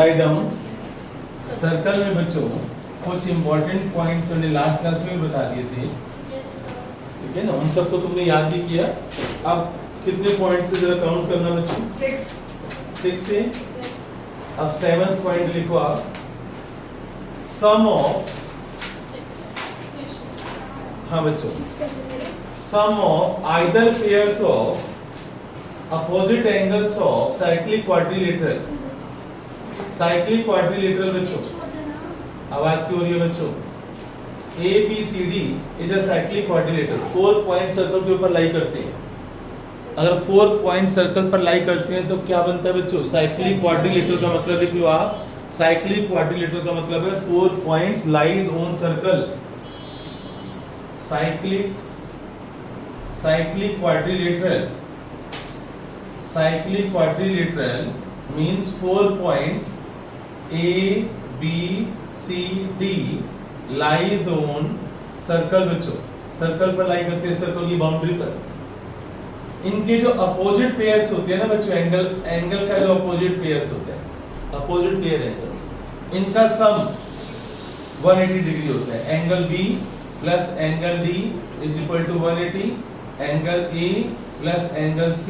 Write down. Circle में बच्चों कुछ इंपॉर्टेंट पॉइंट्स मैंने लास्ट क्लास में बता दिए थे, ठीक है ना, उन सबको तुमने याद भी किया। अब कितने पॉइंट्स से जरा काउंट करना बच्चों? 6 थे। अब 7th पॉइंट लिखो आप, सम ऑफ, हाँ बच्चों, sum of either pairs of opposite angles of cyclic quadrilateral. Cyclic quadrilateral बच्चों, आवाज क्यों हो रही है बच्चों? ABCD is a cyclic quadrilateral. 4 point circle के ऊपर लाई करते हैं। अगर 4 पॉइंट सर्कल पर लाई करते हैं तो क्या बनता है बच्चों? साइक्लिक क्वाड्रिलेटरल का मतलब लिख लो आप। साइक्लिक क्वाड्रिलेटरल का मतलब है 4 points lies on circle. Cyclic quadrilateral, cyclic quadrilateral means 4 points A, B, C, D lies on circle बच्चों। सर्कल पर लाई करते हैं, सर्कल की बाउंड्री पर। इनके जो अपोजिट पेयर्स होते हैं ना बच्चों, एंगल का जो अपोजिट पेयर्स होते हैं, अपोजिट पेयर एंगल्स, इनका सम 180 डिग्री होता है। Angle B plus angle D is equal to 180, angle A plus angle C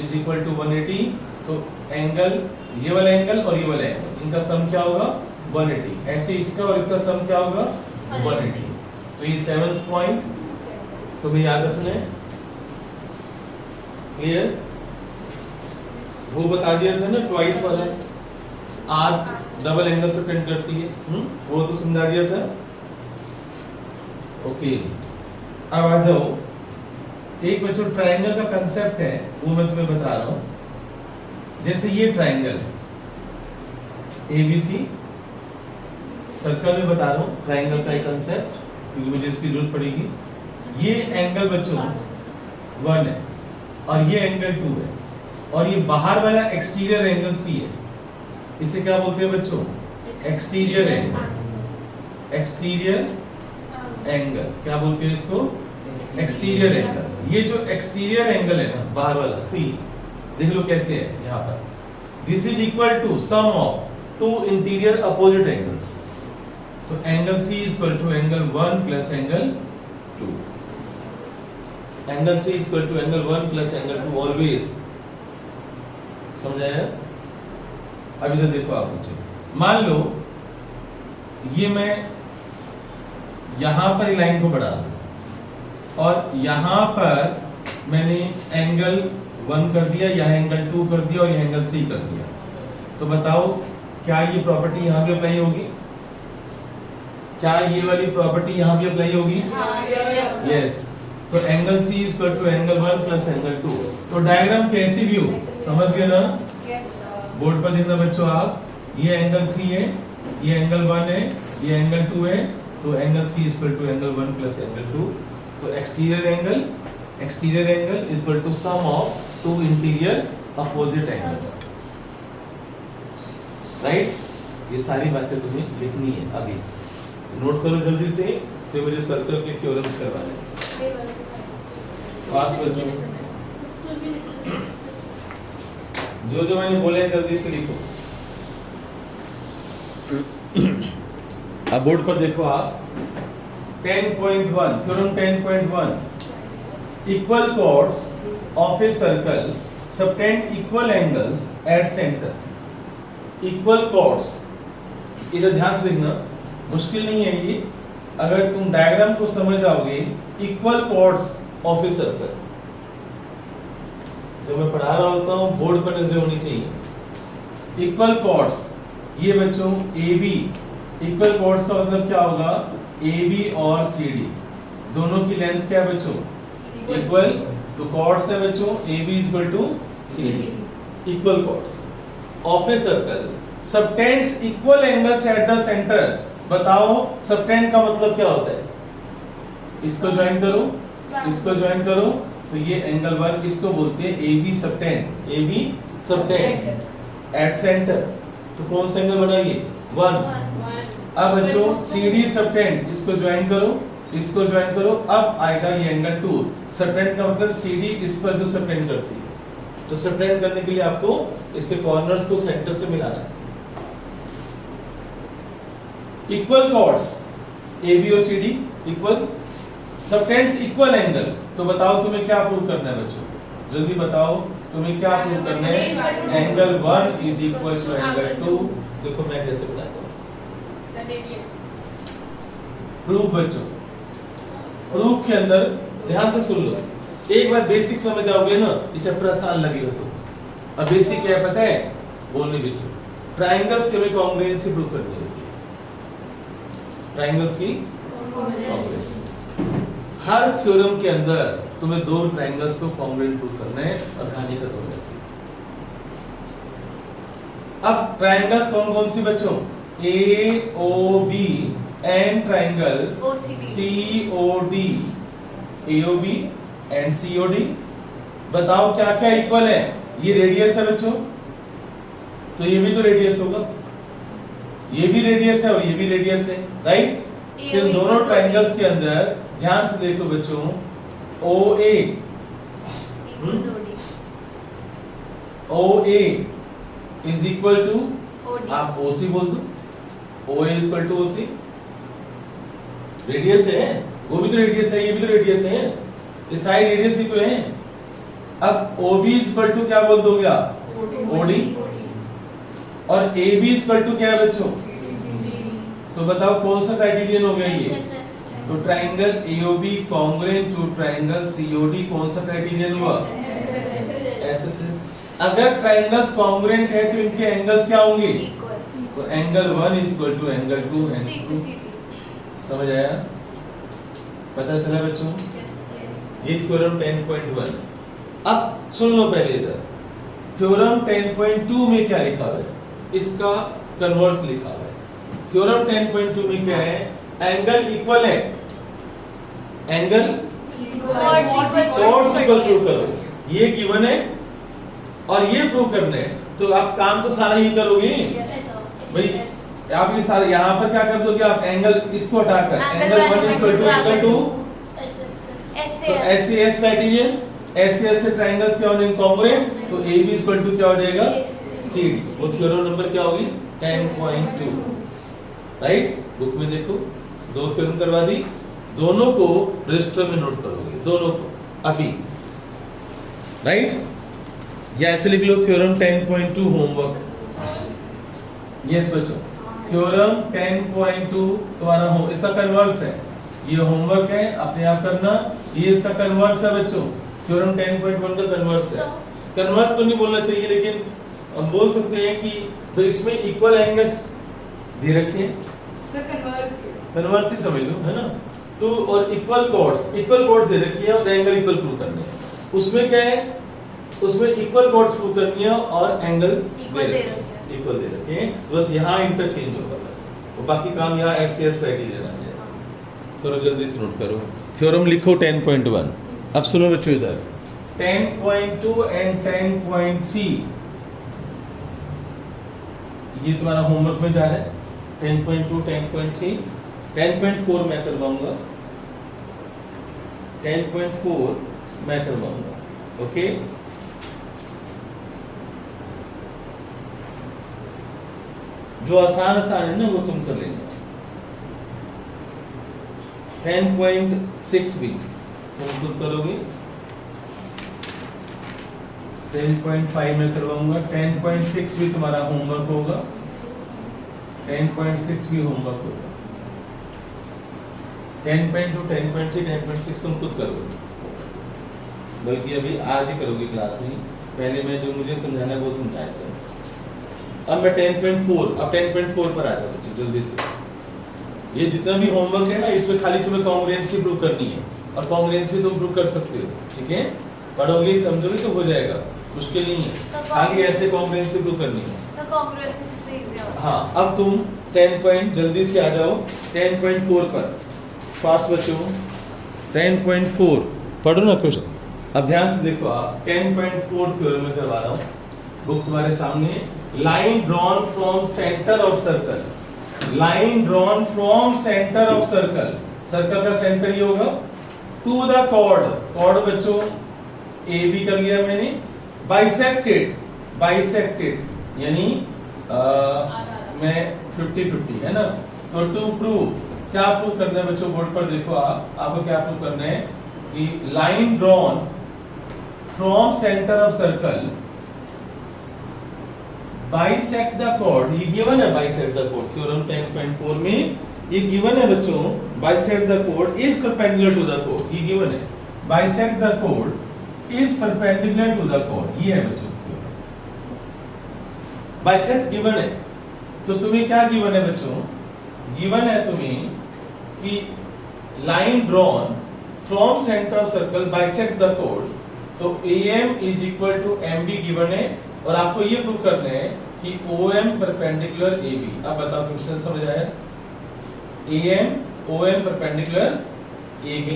is equal to 180। तो एंगल, ये वाला एंगल और ये वाला एंगल, इनका सम क्या होगा? 180। ऐसे इसका और इसका सम क्या होगा? 180। तो ये 7th पॉइंट तुम्हें याद रखना है। क्लियर? वो बता दिया था ना ट्वाइस वाला, आर्क डबल एंगल से टेंड करती है, वो तो समझा दिया था। ओके, अब आ जाओ, एक बच्चों ट्रायंगल का कंसेप्ट है वो मैं तुम्हें बता रहा हूं। जैसे ये ट्रायंगल ABC, सर्कल में बता रहा हूं ट्रायंगल का एक कंसेप्ट, क्योंकि मुझे इसकी जरूरत पड़ेगी। ये एंगल बच्चों 1 है और ये एंगल 2 है, और ये बाहर वाला एक्सटीरियर एंगल 3 है। इसे क्या बोलते हैं बच्चों? Exterior angle. एक्सटीरियर एंगल क्या बोलते हैं इसको? Exterior angle. ये जो एक्सटीरियर एंगल है ना, बाहर वाला 3, देख लो कैसे है यहाँ पर। This is equal to sum of 2 interior opposite angles. तो angle 3 is equal to angle 1 plus angle 2। Angle 3 is equal to angle 1 plus angle 2 always. समझाया? अब इधर देखो आप मुझे, मान लो ये मैं यहां पर लाइन को बढ़ा दूं और यहां पर मैंने एंगल 1 कर दिया, यह एंगल 2 कर दिया और यह एंगल 3 कर दिया। तो बताओ क्या ये प्रॉपर्टी यहां भी अप्लाई होगी? क्या ये वाली प्रॉपर्टी यहां भी अप्लाई होगी? यस। तो angle 3 is equal to angle 1 plus angle 2। तो डायग्राम कैसी भी हो, समझ गए ना? बोर्ड पर देखना बच्चों आप, ये एंगल 3 है, ये एंगल 1 है, ये एंगल 2 है। तो angle 3 is equal to angle 1 plus angle 2। तो exterior angle is equal to sum of 2 interior opposite angles, right? ये सारी बातें तुम्हें लिखनी है अभी, नोट करो जल्दी से, फिर मुझे सर्कल के थ्योरम्स करवाने। फास्ट बच्चों, जो मैंने बोला है जल्दी से लिखो। अब बोर्ड पर देखो आप, 10.1 theorem 10.1, equal chords of a circle subtend equal angles at center. Equal chords, इधर ध्यान से देखना, मुश्किल नहीं है ये, अगर तुम डायग्राम को समझ आओगे। equal chords of a circle, जब मैं पढ़ा रहा होता हूँ बोर्ड पर नजर होनी चाहिए। equal chords, ये बच्चों AB, equal chords का मतलब क्या होगा? AB और CD दोनों की लेंथ क्या है बच्चों? इक्वल। तो कॉर्ड्स है बच्चों AB is equal to CD, equal chords of a circle subtends equal angles at the centre. बताओ सबटेंड का मतलब क्या होता है? इसको ज्वाइन करो, इसको ज्वाइन करो, तो ये एंगल 1, इसको बोलते हैं AB subtend. AB subtend at centre, तो कौन सा एंगल बना ये? 1। अब बच्चों CD सबटेंड, इसको ज्वाइन करो, इसको ज्वाइन करो, अब आएगा ये एंगल 2। सबटेंड का मतलब CD इस पर जो सबटेंड करती है। तो सबटेंड करने के लिए आपको इसके कॉर्नर्स को सेंटर से मिलाना है। इक्वल कॉर्ड्स ए बी और C D equal, subtends equal angle. तो बताओ तुम्हें क्या प्रूव करना है बच्चों, जल्दी बताओ तुम्हें क्या प्रूव करना है। Angle 1 is equal to angle 2। देखो मैं कैसे बनाता हूं प्रूफ बच्चों। प्रूफ के अंदर ध्यान से सुन लो, एक बार बेसिक समझ आओगे ना ये चैप्टर आसान लगेगा। तो अब बेसिक क्या है पता है, बोलने बीच ट्रायंगल्स के में कॉन्ग्रुएंसी प्रूव करनी होती है। ट्रायंगल्स की कॉन्ग्रुएंसी, हर थ्योरम के अंदर तुम्हें दो ट्रायंगल्स को कॉन्ग्रुएंट प्रूव करना है और कहानी खत्म हो जाती है। अब ट्रायंगल्स कौन कौन सी बच्चों, A O B and triangle C O D, A O B and C O D. बताओ क्या क्या इक्वल है, ये रेडियस है बच्चों, तो ये भी तो रेडियस होगा, ये भी रेडियस है और ये भी रेडियस है, राइट। इन दोनों ट्रायंगल्स के अंदर ध्यान से देखो बच्चों, O A is equal to, आप ओ सी बोल दो, O A is equal to O C, radius है, वो भी तो रेडियस है, ये भी तो रेडियस है, ये साइड रेडियस ही तो है। अब O B is equal to क्या बोल दोगे आप, ओ डी, और A B is equal to क्या है बच्चों, तो बताओ कौन सा क्राइटेरियन हो गया ये, तो triangle AOB congruent to triangle COD कौन सा क्राइटेरियन हुआ, SSS। अगर ट्रायंगल्स कॉन्ग्रुएंट है तो इनके एंगल्स क्या होंगे, तो angle 1 is equal to angle 2 and 2। समझ आया, पता चला बच्चों, ये थ्योरम 10.1। अब सुन लो पहले इधर, थ्योरम 10.2 में क्या लिखा हुआ है, इसका कन्वर्स लिखा हुआ है। थ्योरम 10.2 में क्या है, एंगल इक्वल है, एंगल कॉर्ड्स इक्वल प्रूव करो, ये गिवन है और ये प्रूव करना है, तो आप काम तो सारा ही करोगे भाई। आप ये सारे यहाँ पर क्या कर दोगे आप, एंगल इसको हटाकर angle 1 is equal to angle 2, तो SAS क्राइटेरियन, SAS से ट्रायंगल्स क्या होंगे कॉन्ग्रुएंट, तो AB इज इक्वल टू क्या हो जाएगा, CD। वो थ्योरम नंबर क्या होगी 10.2, राइट। बुक में देखो, दो थ्योरम करवा दी, दोनों को रजिस्टर में नोट करोगे, दोनों को अभी, राइट। या ऐसे लिख लो थ्योरम 10.2 होमवर्क। यस बच्चों, थ्योरम 10.2 तुम्हारा हो, इसका कन्वर्स है, ये होमवर्क है अपने आप करना, ये इसका कन्वर्स है बच्चों, थ्योरम 10.1 का कन्वर्स है। कन्वर्स तो नहीं बोलना चाहिए, लेकिन हम बोल सकते हैं कि तो इसमें इक्वल एंगल्स दे रखे हैं, कन्वर्स ही समझ लो, है ना। टू और इक्वल कॉर्ड्स दे रखी है और एंगल इक्वल प्रूव करने हैं। उसमें क्या है, उसमें इक्वल कॉर्ड्स प्रूव करनी है और एंगल इक्वल दे रखे हैं, बस यहाँ इंटरचेंज होगा बस, और बाकी काम यहाँ SCS क्राइटेरिया आ जाएगा। करो जल्दी से नोट करो, थ्योरम लिखो 10.1। अब सुनो बच्चों इधर 10.2 एंड 10.3 ये तुम्हारा होमवर्क में जा रहा है। 10.2 10.3 10.4 मैं करवाऊंगा, 10.4 मैं करवाऊंगा, ओके। जो आसान है ना वो तुम कर लेना। 10.6 भी तुम खुद करोगे, 10.5 में करवाऊंगा, 10.6 भी तुम्हारा होमवर्क होगा, 10.6 भी होमवर्क होगा, 10.2 10.3 10.6 तुम खुद करोगे, बल्कि अभी आज ही करोगे क्लास में। पहले मैं जो मुझे समझाना है वो समझाया था। अब मैं 10.4, अब 10.4 पर आ जाओ बच्चों जल्दी से। ये जितना भी होमवर्क है ना, इसमें खाली तुम्हें कॉन्ग्रुएंसी प्रूव करनी है, और कॉन्ग्रुएंसी तुम प्रूव कर सकते हो, ठीक है। पढ़ोगे समझोगे तो हो जाएगा, मुश्किल नहीं है, खाली ऐसे कॉन्ग्रुएंसी प्रूव करनी है। हाँ, अब तुम 10 जल्दी से आ जाओ 10.4 पर, फास्ट बच्चों। 10.4 पढ़ो ना कुछ, अब ध्यान से देखो आप, 10.4 थ्योरम में करवा रहा हूँ, बुक तुम्हारे सामने। Line drawn from centre of circle, line drawn from centre of circle, circle का सेंटर ये होगा, टू द कॉर्ड, कॉर्ड बच्चों ए बी कर लिया मैंने, बाइसेक्टेड, बाइसेक्टेड यानी मैं 50-50 है ना, तो टू प्रूव, क्या प्रूव करना है बच्चों, बोर्ड पर देखो आपको क्या प्रूव करना है कि line drawn from centre of circle bisect the chord, ये गिवन है बाइसेक्ट द कॉर्ड, थ्योरम 10.4 में ये गिवन है बच्चों, bisect the chord is perpendicular to the chord, ये गिवन है, bisect the chord is perpendicular to the chord, ये है बच्चों थ्योरम। बाइसेक्ट गिवन है, तो तुम्हें क्या गिवन है बच्चों, गिवन है तुम्हें कि line drawn from centre of circle bisect the chord, तो AM is equal to MB given है, और आपको ये प्रूव करना है कि OM परपेंडिकुलर AB। अब बताओ क्वेश्चन समझ आया, AM OM परपेंडिकुलर AB,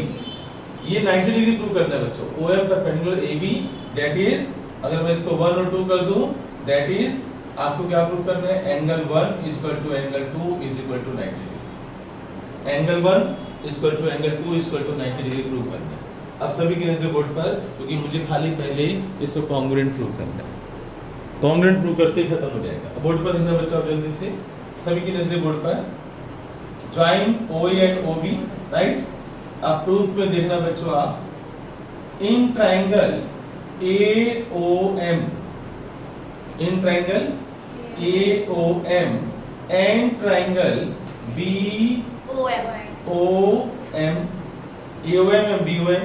ये 90 डिग्री प्रूव करना है बच्चों, OM perpendicular AB, that is अगर मैं इसको 1 और 2 कर दूं, दैट इज आपको क्या प्रूव करना है, angle 1 is equal to angle 2 is equal to 90 degree, angle 1 is equal to angle 2 is equal to 90 degree prove करना है। अब सभी की नजर बोर्ड पर, क्योंकि मुझे खाली पहले इसको कॉन्ग्रुएंट प्रूव करना है, कॉन्ग्रुएंट प्रूव करते ही खत्म हो जाएगा। बोर्ड पर देखना बच्चों आप जल्दी से, सभी की नजरें बोर्ड पर, join OA and OB, right. अब प्रूफ में देखना बच्चों आप, in triangle AOM, in triangle AOM and triangle BOM, AOM and BOM,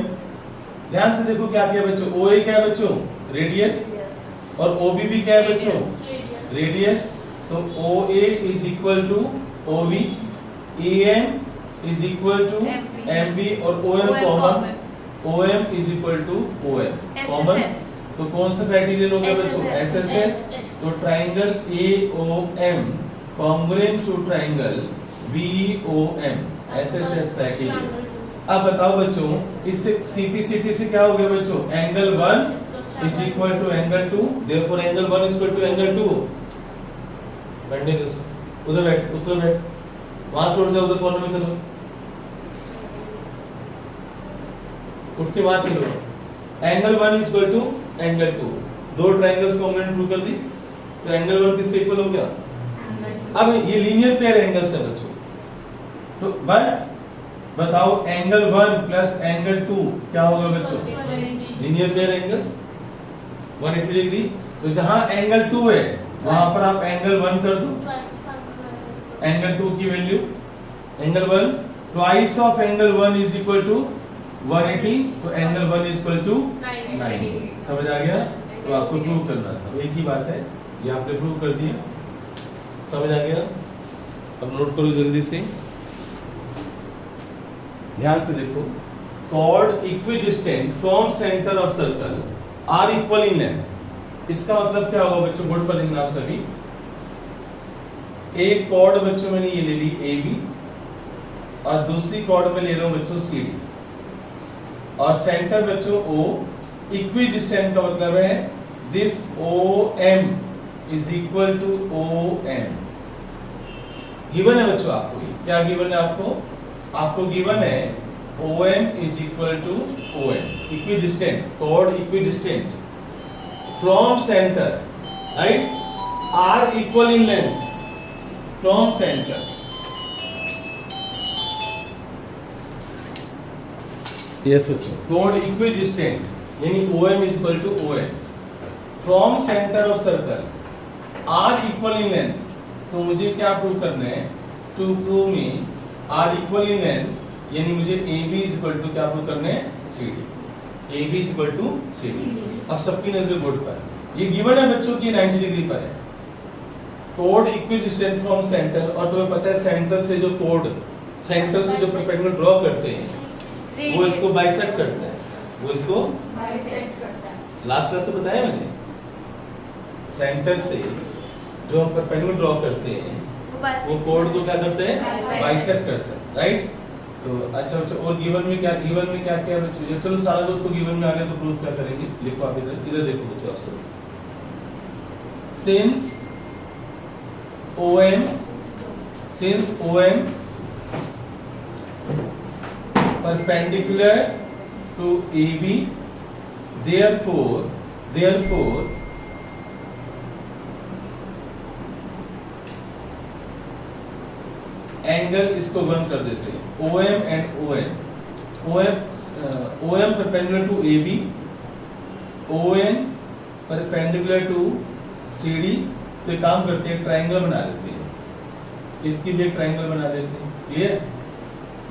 ध्यान से देखो क्या क्या बच्चों, OA क्या है बच्चों, रेडियस, और OB भी क्या है बच्चों, रेडियस, तो OA is equal to OB, AM is equal to MB, और OM common, OM is equal to OM common, तो कौन सा क्राइटेरियन हो गया बच्चों, SSS, तो triangle AOM congruent to triangle BOM, SSS criterion. अब बताओ बच्चों, इससे CPCT से क्या हो गया बच्चों, angle 1 is equal to angle 2, therefore angle 1 is equal to angle 2। बैठने दो, उधर बैठ, उस तरफ बैठ, वहां से उठ जाओ, उधर कॉर्नर में चलो, उठ के वहां चलो, angle 1 is equal to angle 2, दो ट्रायंगल्स कॉन्ग्रुएंट प्रूव कर दी, तो एंगल 1 किससे इक्वल हो गया, अब ये लीनियर पेयर एंगल्स है बच्चों, तो बट बताओ एंगल 1 प्लस एंगल 2 क्या होगा बच्चों, लीनियर पेयर एंगल्स 180 डिग्री, तो जहां एंगल 2 है वहां पर आप एंगल 1 कर दो, एंगल 2 की value, angle 1 twice of angle 1 is equal to 180, तो एंगल 1 इज इक्वल टू 90, समझ आ गया, तो आपको प्रूव करना था, एक ही बात है, ये आपने प्रूव कर दिया, समझ आ गया। अब नोट करो जल्दी से, ध्यान से देखो, chord equidistant from centre of circle are equal in length, इसका मतलब क्या होगा बच्चों, बोर्ड पर लिखना आप सभी, एक कॉर्ड बच्चों मैंने ये ले ली AB, और दूसरी कॉर्ड में ले रहा हूं बच्चों CD, और सेंटर बच्चों O, इक्विडिस्टेंट का मतलब है this OM is equal to OM, given है बच्चों आपको, क्या गिवन है आपको गिवन है OM is equal to OM, equidistant, chord equidistant from center, right, are equal in length from center, yes बच्चों, chord equidistant यानी OM is equal to OM from center of circle are equal in length, तो मुझे क्या prove करना है, to prove me are equal in length यानी मुझे AB is equal to क्या प्रूव करने हैं, CD, AB is equal to CD। अब सबकी नजर बोर्ड पर, ये गिवन है बच्चों की 90 डिग्री पर है, कोड इक्विडिस्टेंट फ्रॉम सेंटर, और तुम्हें पता है सेंटर से जो कोड, सेंटर से जो परपेंडिकुलर ड्रॉ करते हैं वो इसको बाइसेक्ट करता है, वो इसको बाइसेक्ट करता है, लास्ट क्लास में बताया मैंने, सेंटर से जो हम परपेंडिकुलर ड्रॉ करते हैं वो कोड को क्या करते हैं, बाइसेक्ट करता है, राइट। तो अच्छा, और गिवन में क्या क्या बच्चों, चलो सारा दोस्तों गिवन में आ गया, तो प्रूफ क्या करेंगे, लिखो आप इधर देखो बच्चों आप सब, since OM perpendicular to AB, therefore angle इसको 1 कर देते हैं, OM and ON। OM perpendicular to AB, ON perpendicular to CD। तो एक काम करते हैं, ट्रायंगल बना लेते हैं इसकी भी एक ट्रायंगल बना देते हैं। क्लियर?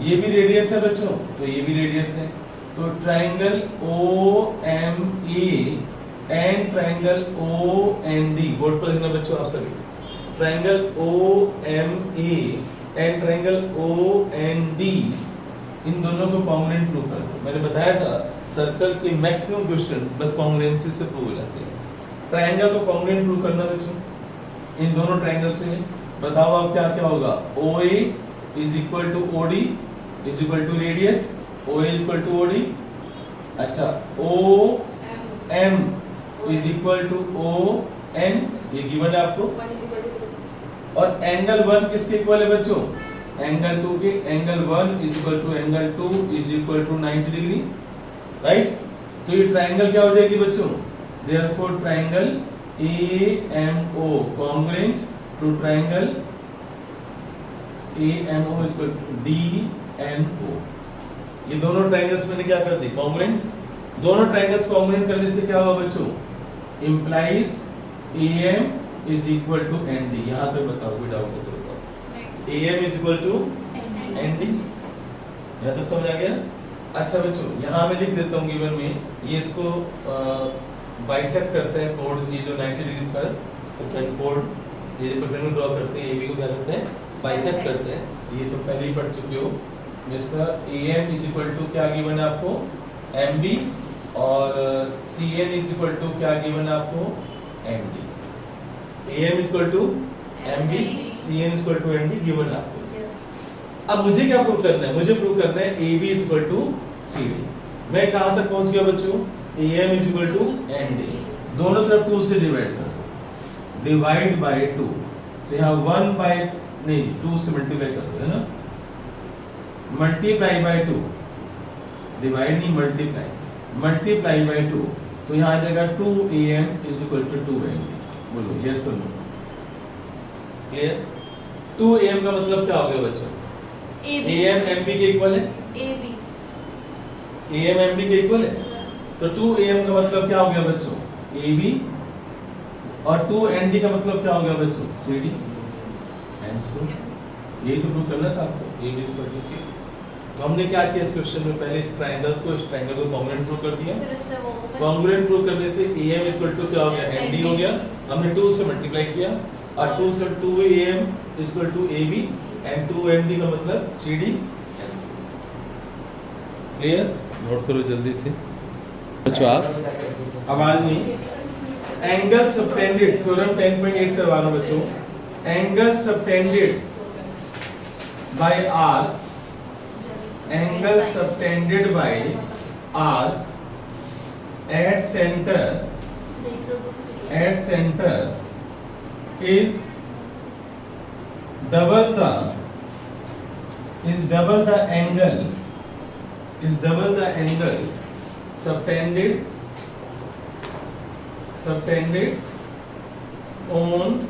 ये भी रेडियस है बच्चों, तो ये भी रेडियस है। तो triangle OME and triangle OND, board पर लिखना बच्चों आप सभी। Triangle OME and triangle OND, इन दोनों को कॉन्ग्रुएंट प्रूव कर दो। मैंने बताया था सर्कल के मैक्सिमम क्वेश्चन बस कॉन्ग्रुएंसी से प्रूव हो जाते हैं। ट्रायंगल को कॉन्ग्रुएंट प्रूव करना बच्चों, इन दोनों ट्रायंगल से बताओ आप क्या क्या होगा। OA is equal to OD is equal to radius, OA is equal to OD। अच्छा, OM is equal to ON, ये गिवन है आपको। और एंगल 1 किसके इक्वल है बच्चों? एंगल 2 के। Angle 1 is equal to angle 2 is equal to 90 degree, right? तो ये ट्रायंगल क्या हो जाएगी बच्चों? Therefore triangle AMO congruent to triangle AMO is equal to DNO। ये दोनों ट्रायंगल्स मैंने क्या कर दी? कॉन्ग्रुएंट। दोनों ट्रायंगल्स कॉन्ग्रुएंट करने से क्या होगा बच्चों? Implies AM is equal to ND। यहां तक बताओ, कोई डाउट है तो बताओ। AM is equal to ND, यहां तक समझ आ गया? अच्छा बच्चों, यहां मैं लिख देता हूं गिवन में, ये इसको बाइसेक्ट करते हैं कोड, ये जो 90 डिग्री पर कोड ये परपेंडिकुलर ड्रॉ करते हैं, AB को क्या करते हैं? बाइसेक्ट करते हैं। ये तो पहले ही पढ़ चुके हो। इसका AM इज इक्वल टू क्या गिवन है आपको? MB, और CN इज इक्वल टू क्या गिवन है आपको? ND। AM is equal to MB, CN is equal to ND given है आपको। अब मुझे क्या प्रूव करना है? मुझे प्रूव करना है AB is equal to CD। मैं कहां तक पहुंच गया बच्चों? AM is equal to ND। दोनों तरफ 2 से डिवाइड कर दो, डिवाइड बाय 2। तो यहाँ 1 बाय नहीं 2 से मल्टीप्लाई कर दो, है ना? मल्टीप्लाई बाय 2, डिवाइड नहीं मल्टीप्लाई, मल्टीप्लाई बाय 2। तो यहाँ आ जाएगा 2AM is equal to 2ND। बोलो यस और नो। क्लियर? 2AM का मतलब क्या हो गया बच्चों? AM MB के इक्वल है। AM MB के इक्वल है, तो 2AM का मतलब क्या हो गया बच्चों? AB, और 2ND का मतलब क्या हो गया बच्चों? CD। Hence prove. यही तो प्रूव करना था आपको, AB is equal to CD। तो हमने क्या किया इस क्वेश्चन में? पहले इस ट्रायंगल को कॉन्ग्रुएंट प्रूव कर दिया। कॉन्ग्रुएंट प्रूव करने से AM इज इक्वल टू क्या हो गया? ND हो गया। हमने 2 से मल्टीप्लाई किया, और 2 से 2AM is equal to AB and 2ND का मतलब CD। क्लियर? नोट करो जल्दी से बच्चों आप, आवाज नहीं। एंगल सबटेंडेड, थ्योरम 10.8 करवा रहा हूं बच्चों। Angle subtended bye R, angle subtended bye R at center is double the angle subtended on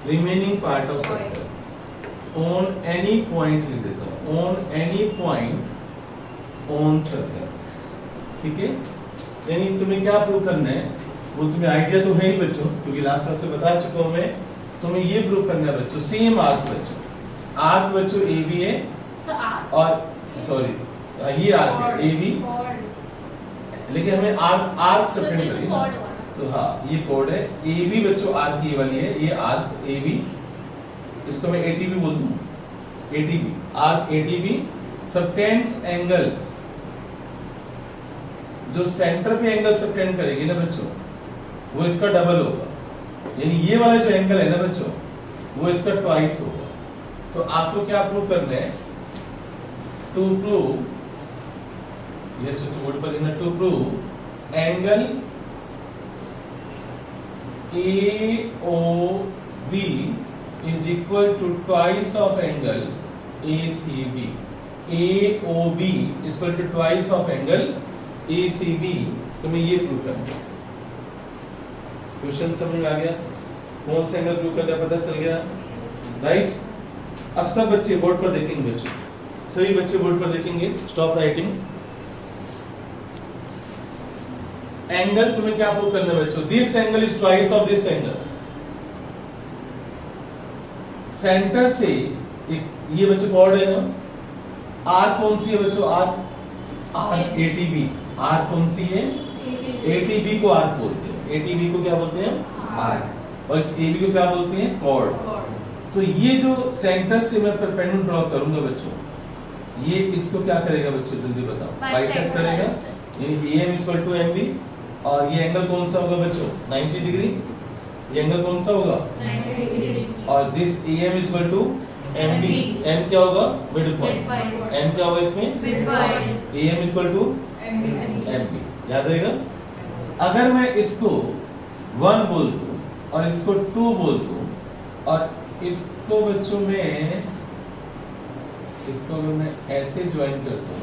remaining part of circle, on any point लिख देता हूँ, on any point on circle। ठीक है? यानी तुम्हें क्या प्रूव करना है? वो तुम्हें आइडिया तो है ही बच्चों, क्योंकि लास्ट क्लास से बता चुका हूँ मैं। तुम्हें ये प्रूव करना है बच्चों, सेम आर्क बच्चों, आर्क बच्चों AB है, और सॉरी ये आर्क है AB, लेकिन हमें आर्क सबटेंड करनी है। तो हाँ, ये कोड है AB बच्चों, आर्क ये वाली है, ये आर्क AB, इसको मैं ATB बोल दूं, ATB, arc ATB subtends angle, जो सेंटर पे एंगल सबटेंड करेगी ना बच्चों, वो इसका डबल होगा। यानी ये वाला जो एंगल है ना बच्चों, वो इसका ट्वाइस होगा। तो आपको क्या प्रूव करना है? टू प्रूव, ये स्विच बोर्ड पर लिखना, to prove angle AOB is equal to twice of angle ACB. AOB is equal to twice of angle ACB। तुम्हें ये प्रूव करना है। क्वेश्चन समझ में आ गया? कौन सा एंगल प्रूव करना है पता चल गया, राइट? अब सब बच्चे बोर्ड पर देखेंगे बच्चों, सभी बच्चे बोर्ड पर देखेंगे। Stop writing. एंगल तुम्हें क्या प्रूव करना है बच्चों? This angle is twice of this angle. Centre से ये बच्चों कॉर्ड है ना, आर कौन सी है बच्चों? Are ATB. आर कौन सी है? एटीबी को आर्क बोलते हैं। एटीबी को क्या बोलते हैं? आर्क। और इस एबी को क्या बोलते हैं? कॉर्ड। तो ये जो सेंटर से मैं परपेंडिकुलर ड्रॉ करूंगा बच्चों, ये इसको क्या करेगा बच्चों? जल्दी बताओ। बाइसेक्ट करेगा, यानी AM इक्वल टू MB। और ये एंगल कौन सा होगा बच्चों? 90 डिग्री। ये एंगल कौन सा होगा? 90 डिग्री। और this AM equal to MB। M क्या होगा? Mid point. M क्या होगा इसमें? Mid point. AM equal to MB। याद रहेगा? अगर मैं इसको 1 बोल दूं और इसको 2 बोल दूं और इसको बच्चों में इसको अगर मैं ऐसे ज्वाइन कर दूं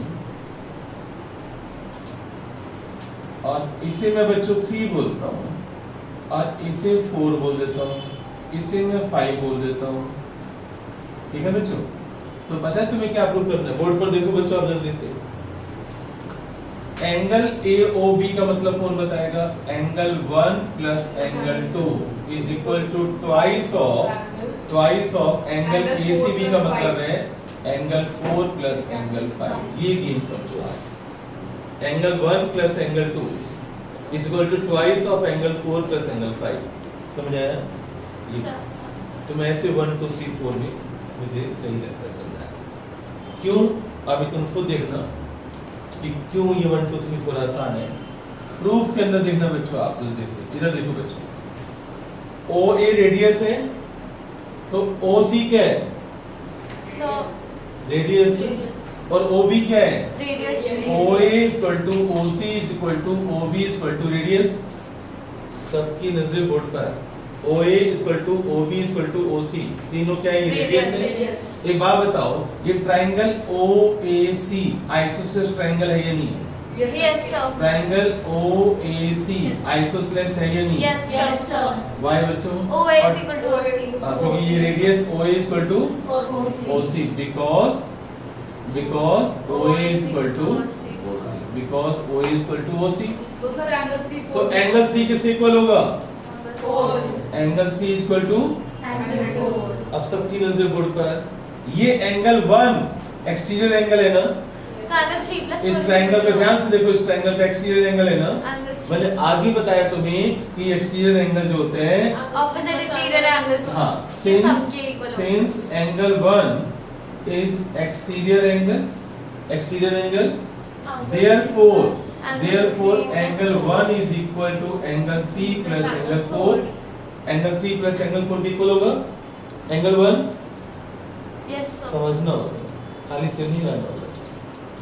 और इसे मैं बच्चों 3 बोलता हूं और इसे 4 बोल देता हूं, इसे मैं 5 बोल देता हूं, ठीक है बच्चों? तो पता है तुम्हें क्या प्रूव करना है? बोर्ड पर देखो बच्चों आप जल्दी से। एंगल AOB का मतलब कौन बताएगा? Angle 1 plus angle 2 is equal to twice of angle ACB का मतलब है एंगल 4 प्लस एंगल 5। ये गेम समझो आप। Angle 1 plus angle 2 is equal to twice of angle 4 plus angle 5। समझ आया? ये तुम ऐसे 1 2 3 4 में मुझे सही लगता है समझाया। क्यों? अभी तुम खुद देखना कि क्यों ये 1 2 3 4 आसान है। प्रूफ के अंदर देखना बच्चों आप जल्दी से। इधर देखो बच्चों, OA रेडियस है तो OC क्या है? रेडियस। और OB क्या है? Radius. OA equal to OC equal to OB equal to radius. सबकी नजरें बोर्ड पर। OA equal to OB equal to OC, तीनों क्या है? रेडियस है। एक बात बताओ, ये ट्रायंगल OAC आइसोसेलेस ट्रायंगल है या नहीं है? Yes sir. Triangle OAC isosceles है या नहीं? Yes sir. Why बच्चों? OA is equal to OC। क्योंकि ये radius OA is equal to OC because OA is equal to OC because OA is equal to OC। तो sir angle 3 4। तो angle 3 किससे equal होगा? 4। Angle 3 is equal to angle 4। अब सबकी नजर board पर। ये एंगल 1 एक्सटीरियर एंगल है ना? तो एंगल 3 प्लस इस ट्रायंगल पे ध्यान से देखो, इस ट्रायंगल का एक्सटीरियर एंगल है ना? एंगल 3 मैंने आज ही बताया तुम्हें कि एक्सटीरियर एंगल जो होते हैं, ऑपोजिट इंटीरियर एंगल्स। हाँ, since angle 1 is exterior angle, therefore angle 1 is equal to angle 3 plus angle 4। angle 3 plus angle 4 equal होगा angle 1। Yes sir. समझना होगा, खाली सिर नहीं रहना होगा,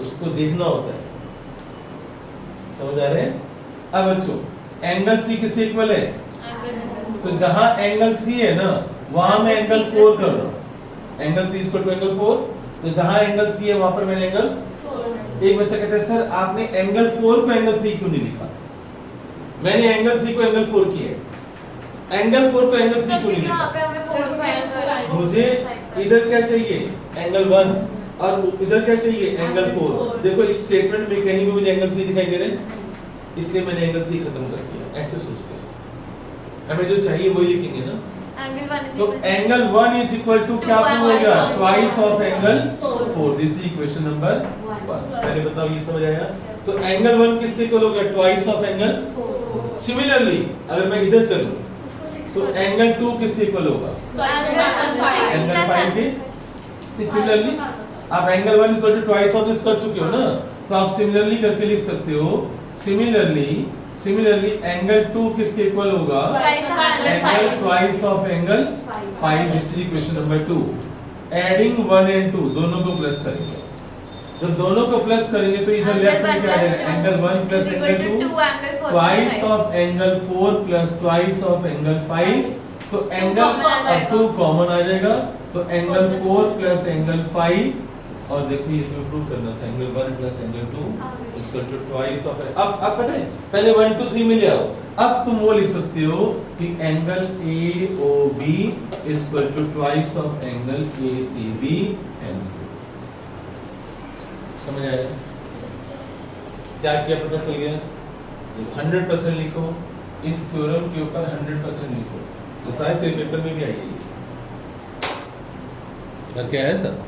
उसको देखना होता है। समझ आ रहे हैं? अब बच्चों एंगल 3 किससे इक्वल है? तो जहां एंगल 3 है ना वहां मैं एंगल 4 कर रहा हूं। Angle 3 equal to angle 4। तो जहां एंगल 3 है वहां पर मैंने एंगल 4। एक बच्चा कहता है सर आपने एंगल 4 को एंगल 3 क्यों नहीं लिखा? मैंने एंगल 3 को एंगल 4 किया है, एंगल 4 को एंगल 3 क्यों नहीं लिखा? पे हमें 4 माइनस मुझे इधर क्या चाहिए? एंगल 1 और इधर क्या चाहिए? एंगल 4। देखो इस स्टेटमेंट में कहीं भी मुझे एंगल 3 दिखाई दे रहे हैं, इसलिए मैंने एंगल 3 खत्म कर दिया। ऐसे सोचते हैं, हमें जो चाहिए वही लिखेंगे ना। एंगल 1 तो एंगल 1 इज इक्वल टू क्या होगा? Twice of angle 4। This is equation number 1। पहले बताओ ये समझ आया? तो एंगल 1 किससे इक्वल होगा? Twice of angle 4। सिमिलरली अगर मैं इधर चलूं तो एंगल 2 किससे इक्वल होगा? एंगल 5 के। सिमिलरली आप angle 1 equal to twice of this कर चुके हो ना, तो आप सिमिलरली करके लिख सकते हो। सिमिलरली एंगल 2 किसके इक्वल होगा? Angle twice of angle 5। This is equation number 2। Adding 1 and 2 दोनों को प्लस करेंगे। जब दोनों को प्लस करेंगे तो इधर लेफ्ट में क्या है? Angle 1 plus angle 2 twice of angle 4 plus twice of angle 5। तो एंगल अब 2 कॉमन आ जाएगा, तो एंगल 4 प्लस एंगल 5। और देखो ये इसमें प्रूव करना था angle 1 plus angle 2 equal to twice of. अब पता है पहले 1 2 3 में ले आओ, अब तुम वो लिख सकते हो कि angle AOB is equal to twice of angle ACB and so. समझ आया? क्या किया पता चल गया? 100% लिखो, इस थ्योरम के ऊपर 100% लिखो, तो शायद तेरे पेपर में भी आइए। क्या आया था?